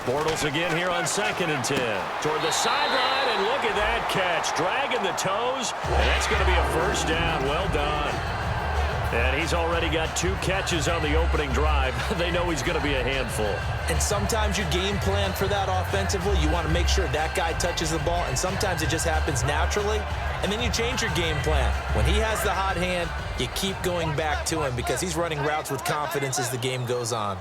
Bortles again here on 2nd and 10. Toward the sideline, and look at that catch. Dragging the toes, and that's going to be a first down. Well done. And he's already got 2 catches on the opening drive. They know he's going to be a handful. And sometimes you game plan for that offensively. You want to make sure that guy touches the ball, and sometimes it just happens naturally. And then you change your game plan. When he has the hot hand, you keep going back to him because he's running routes with confidence as the game goes on.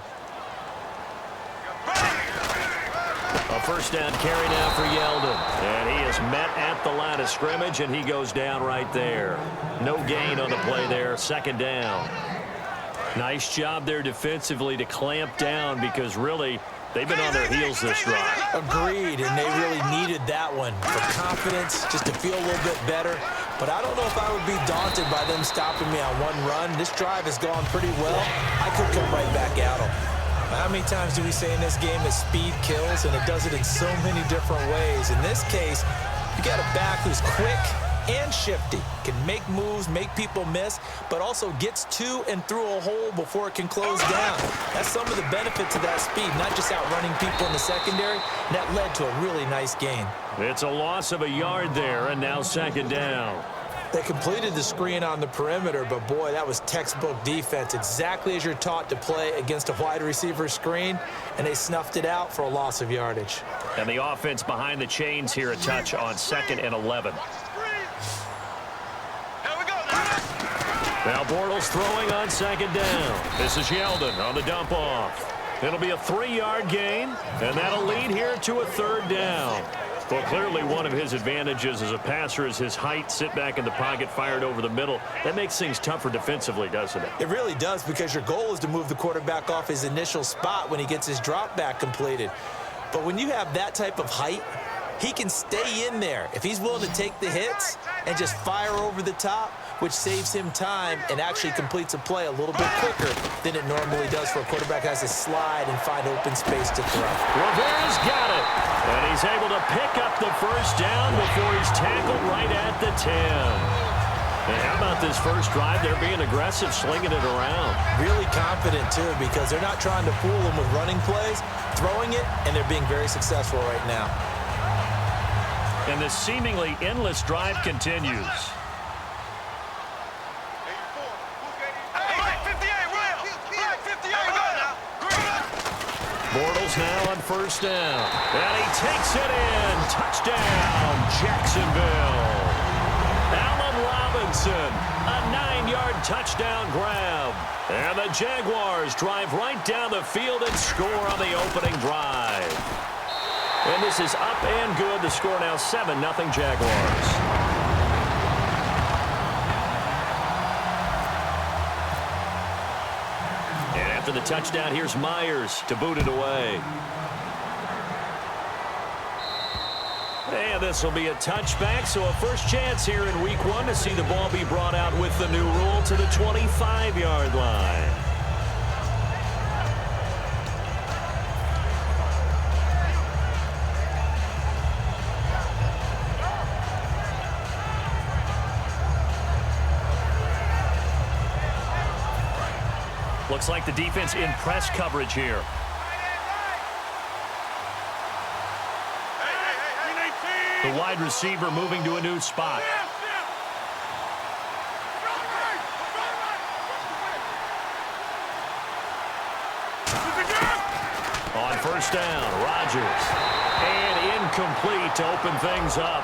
A first down carry now for Yeldon. And he is met at the line of scrimmage, and he goes down right there. No gain on the play there. 2nd down. Nice job there defensively to clamp down because really they've been on their heels this drive. Agreed, and they really needed that one for confidence, just to feel a little bit better. But I don't know if I would be daunted by them stopping me on one run. This drive has gone pretty well. I could come right back at them. How many times do we say in this game that speed kills, and it does it in so many different ways? In this case, you got a back who's quick and shifty, can make moves, make people miss, but also gets to and through a hole before it can close down. That's some of the benefits of that speed, not just outrunning people in the secondary. That led to a really nice gain. It's a loss of a yard there, and now 2nd down. They completed the screen on the perimeter, but boy, that was textbook defense, exactly as you're taught to play against a wide receiver screen, and they snuffed it out for a loss of yardage. And the offense behind the chains here, a touch on 2nd and 11. Now Bortles throwing on 2nd down. This is Yeldon on the dump off. It'll be a 3-yard gain, and that'll lead here to a 3rd down. Well, clearly one of his advantages as a passer is his height, sit back in the pocket, fired over the middle. That makes things tougher defensively, doesn't it? It really does, because your goal is to move the quarterback off his initial spot when he gets his drop back completed. But when you have that type of height, he can stay in there if he's willing to take the hits and just fire over the top, which saves him time and actually completes a play a little bit quicker than it normally does for a quarterback who has to slide and find open space to throw. Rivera's got it, and he's able to pick up the first down before he's tackled right at the 10. And how about this first drive? They're being aggressive, slinging it around. Really confident, too, because they're not trying to fool him with running plays, throwing it, and they're being very successful right now. And this seemingly endless drive continues. Bortles now on first down. And he takes it in. Touchdown, Jacksonville. Allen Robinson, a 9-yard touchdown grab. And the Jaguars drive right down the field and score on the opening drive. And this is up and good. The score now 7-0 Jaguars. After the touchdown, here's Myers to boot it away. And this will be a touchback, so a first chance here in week 1 to see the ball be brought out with the new rule to the 25-yard line. Looks like the defense in press coverage here. The wide receiver moving to a new spot. On first down, Rodgers. And incomplete to open things up.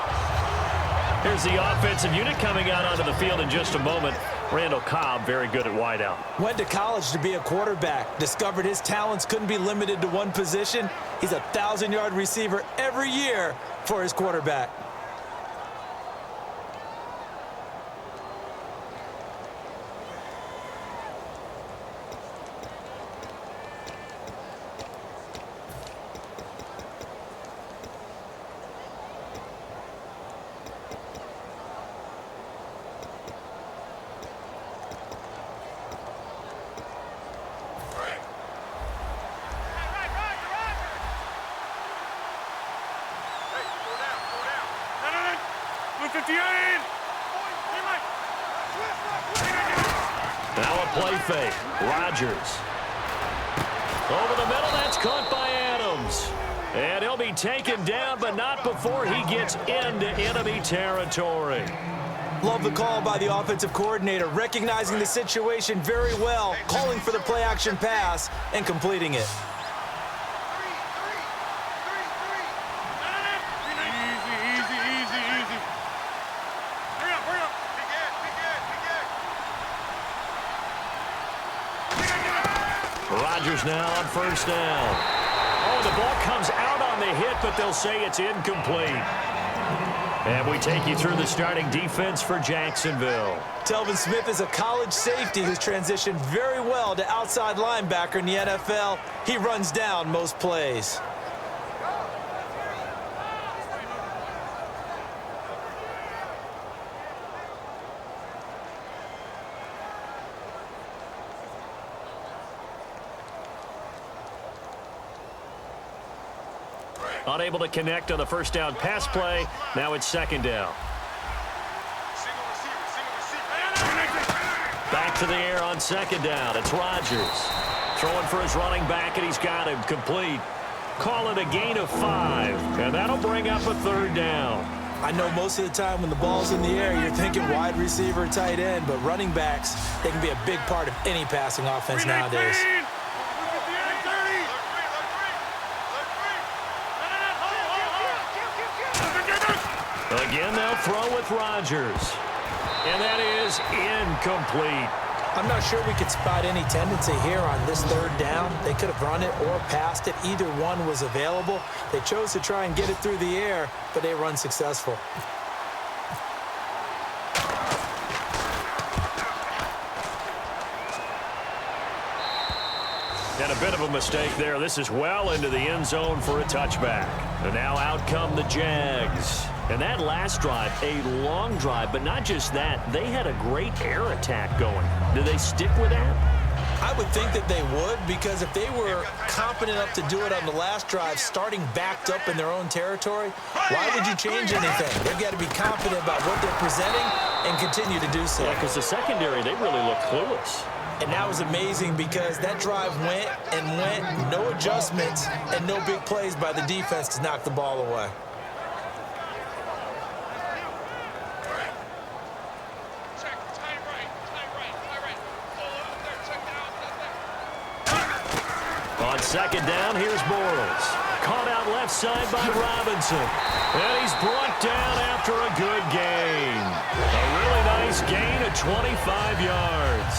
Here's the offensive unit coming out onto the field in just a moment. Randall Cobb, very good at wideout. Went to college to be a quarterback. Discovered his talents couldn't be limited to one position. He's a 1,000-yard receiver every year for his quarterback. Now a play fake. Rodgers. Over the middle, that's caught by Adams. And he'll be taken down, but not before he gets into enemy territory. Love the call by the offensive coordinator, recognizing the situation very well, calling for the play-action pass, and completing it. Rodgers now on first down. Oh, the ball comes out on the hit, but they'll say it's incomplete. And we take you through the starting defense for Jacksonville. Telvin Smith is a college safety who's transitioned very well to outside linebacker in the NFL. He runs down most plays. Unable to connect on the first down pass play. Now it's second down. Back to the air on second down. It's Rodgers. Throwing for his running back, and he's got him complete. Call it a gain of 5, and that'll bring up a third down. I know most of the time when the ball's in the air, you're thinking wide receiver, tight end, but running backs, they can be a big part of any passing offense nowadays. Again, they'll throw with Rodgers. And that is incomplete. I'm not sure we could spot any tendency here on this third down. They could have run it or passed it. Either one was available. They chose to try and get it through the air, but they were unsuccessful. And a bit of a mistake there. This is well into the end zone for a touchback. And now out come the Jags. And that last drive, a long drive, but not just that. They had a great air attack going. Do they stick with that? I would think that they would, because if they were confident enough to do it on the last drive, starting backed up in their own territory, why would you change anything? They've got to be confident about what they're presenting and continue to do so. Yeah, because the secondary, they really look clueless. And that was amazing because that drive went and went, no adjustments, and no big plays by the defense to knock the ball away. On second down, here's Bortles. Caught out left side by Robinson. And he's brought down after a good gain. A really nice gain of 25 yards.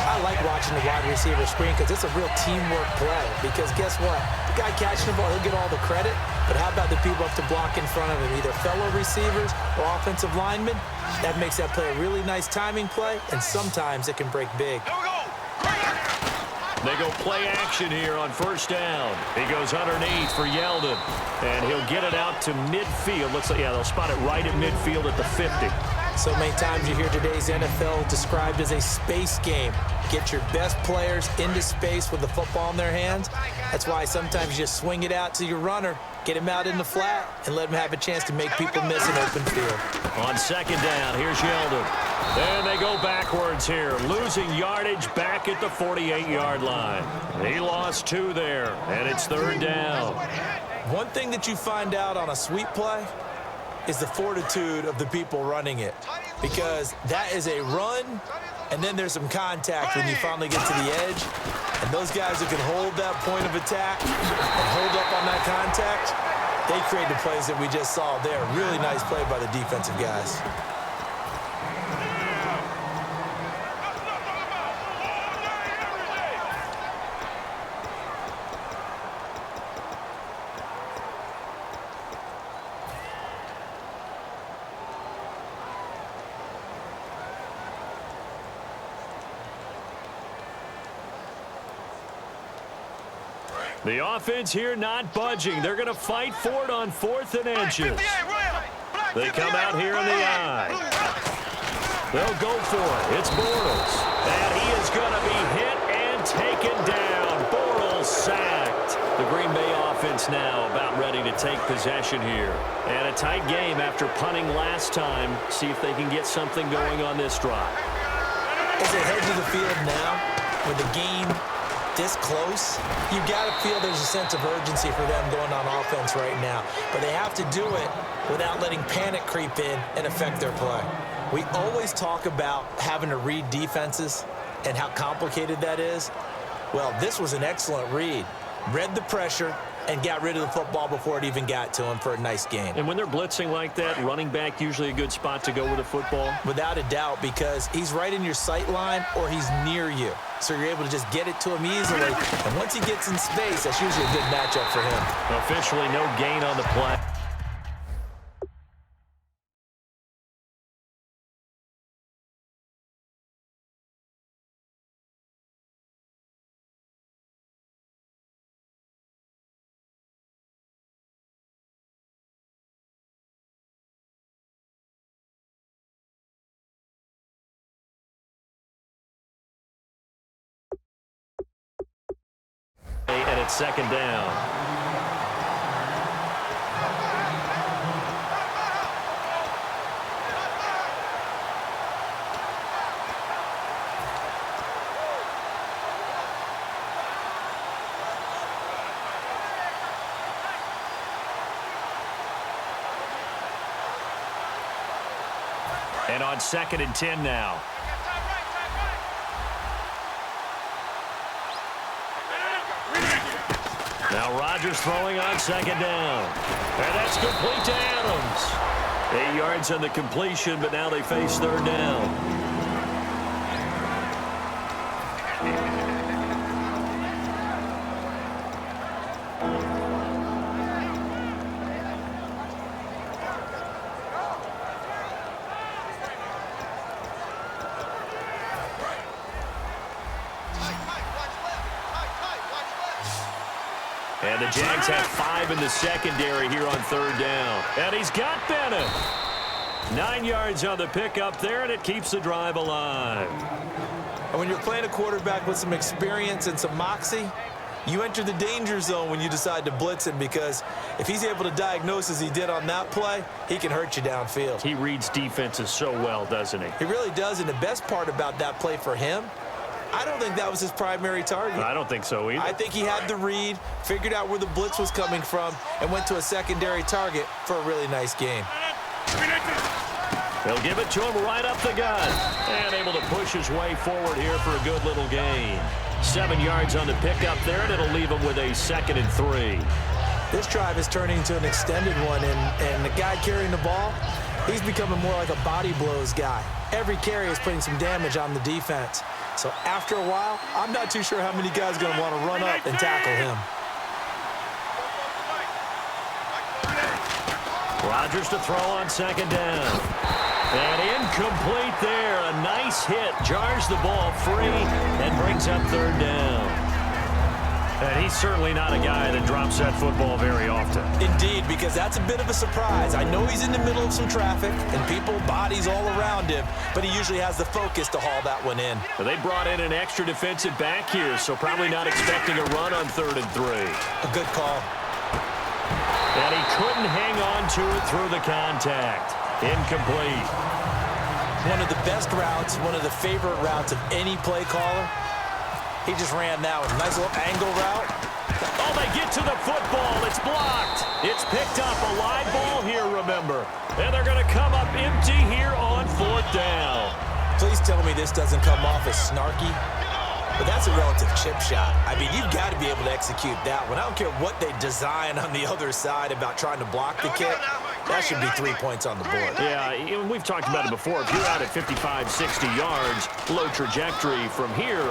I like watching the wide receiver screen because it's a real teamwork play. Because guess what? The guy catching the ball, he'll get all the credit. But how about the people up to block in front of him, either fellow receivers or offensive linemen? That makes that play a really nice timing play, and sometimes it can break big. They go play action here on first down. He goes underneath for Yeldon. And he'll get it out to midfield. Looks like, yeah, they'll spot it right at midfield at the 50. So many times you hear today's NFL described as a space game. Get your best players into space with the football in their hands. That's why sometimes you just swing it out to your runner, get him out in the flat, and let him have a chance to make people miss an open field. On second down, here's Yeldon. And they go backwards here, losing yardage back at the 48-yard line. He lost 2 there, and it's third down. One thing that you find out on a sweep play is the fortitude of the people running it, because that is a run, and then there's some contact when you finally get to the edge, and those guys who can hold that point of attack and hold up on that contact, they create the plays that we just saw there. Really nice play by the defensive guys. The offense here not budging. They're going to fight for it on 4th and inches. They come out here in the eye. They'll go for it. It's Bortles. And he is going to be hit and taken down. Bortles sacked. The Green Bay offense now about ready to take possession here. And a tight game after punting last time. See if they can get something going on this drive. As they head to the field now, with the game this close, you got to feel there's a sense of urgency for them going on offense right now. But they have to do it without letting panic creep in and affect their play. We always talk about having to read defenses and how complicated that is. Well, this was an excellent read. Read the pressure and got rid of the football before it even got to him for a nice gain. And when they're blitzing like that, running back usually a good spot to go with the football? Without a doubt, because he's right in your sight line or he's near you. So you're able to just get it to him easily. And once he gets in space, that's usually a good matchup for him. Officially no gain on the play. And it's second down. And on 2nd and 10 now. Now Rodgers throwing on 2nd down. And that's complete to Adams. 8 yards on the completion, but now they face 3rd down. And the Jags have 5 in the secondary here on 3rd down. And he's got Bennett. 9 yards on the pickup there, and it keeps the drive alive. And when you're playing a quarterback with some experience and some moxie, you enter the danger zone when you decide to blitz him, because if he's able to diagnose as he did on that play, he can hurt you downfield. He reads defenses so well, doesn't he? He really does, and the best part about that play for him, I don't think that was his primary target. I don't think so either. I think he had the read, figured out where the blitz was coming from, and went to a secondary target for a really nice gain. They'll give it to him right up the gut. And able to push his way forward here for a good little gain. 7 yards on the pickup there, and it'll leave him with a 2nd and 3. This drive is turning into an extended one, and the guy carrying the ball, he's becoming more like a body blows guy. Every carry is putting some damage on the defense. So after a while, I'm not too sure how many guys are going to want to run up and tackle him. Rodgers to throw on 2nd down. And incomplete there. A nice hit. Jars the ball free and brings up 3rd down. And he's certainly not a guy that drops that football very often. Indeed, because that's a bit of a surprise. I know he's in the middle of some traffic and people, bodies all around him, but he usually has the focus to haul that one in. Well, they brought in an extra defensive back here, so probably not expecting a run on 3rd and 3. A good call. And he couldn't hang on to it through the contact. Incomplete. One of the best routes, one of the favorite routes of any play caller. He just ran that one. Nice little angle route. Oh, they get to the football. It's blocked. It's picked up. A live ball here, remember. And they're going to come up empty here on 4th down. Please tell me this doesn't come off as snarky. But that's a relative chip shot. I mean, you've got to be able to execute that one. I don't care what they design on the other side about trying to block the kick. That should be 3 points on the board. Yeah, we've talked about it before. If you're out at 55, 60 yards, low trajectory from here,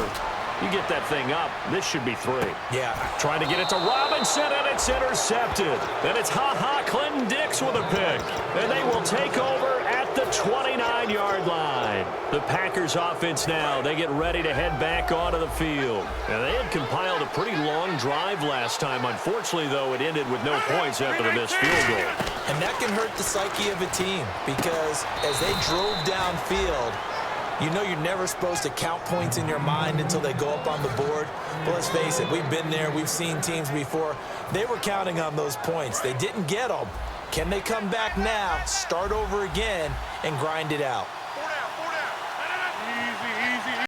you get that thing up, this should be 3. Yeah. Trying to get it to Robinson, and it's intercepted. And it's Clinton Dix with a pick. And they will take over at the 29-yard line. The Packers offense now, they get ready to head back onto the field. And they had compiled a pretty long drive last time. Unfortunately, though, it ended with no points after the missed field goal. And that can hurt the psyche of a team, because as they drove downfield, you know you're never supposed to count points in your mind until they go up on the board. But let's face it, we've been there. We've seen teams before. They were counting on those points. They didn't get them. Can they come back now, start over again, and grind it out?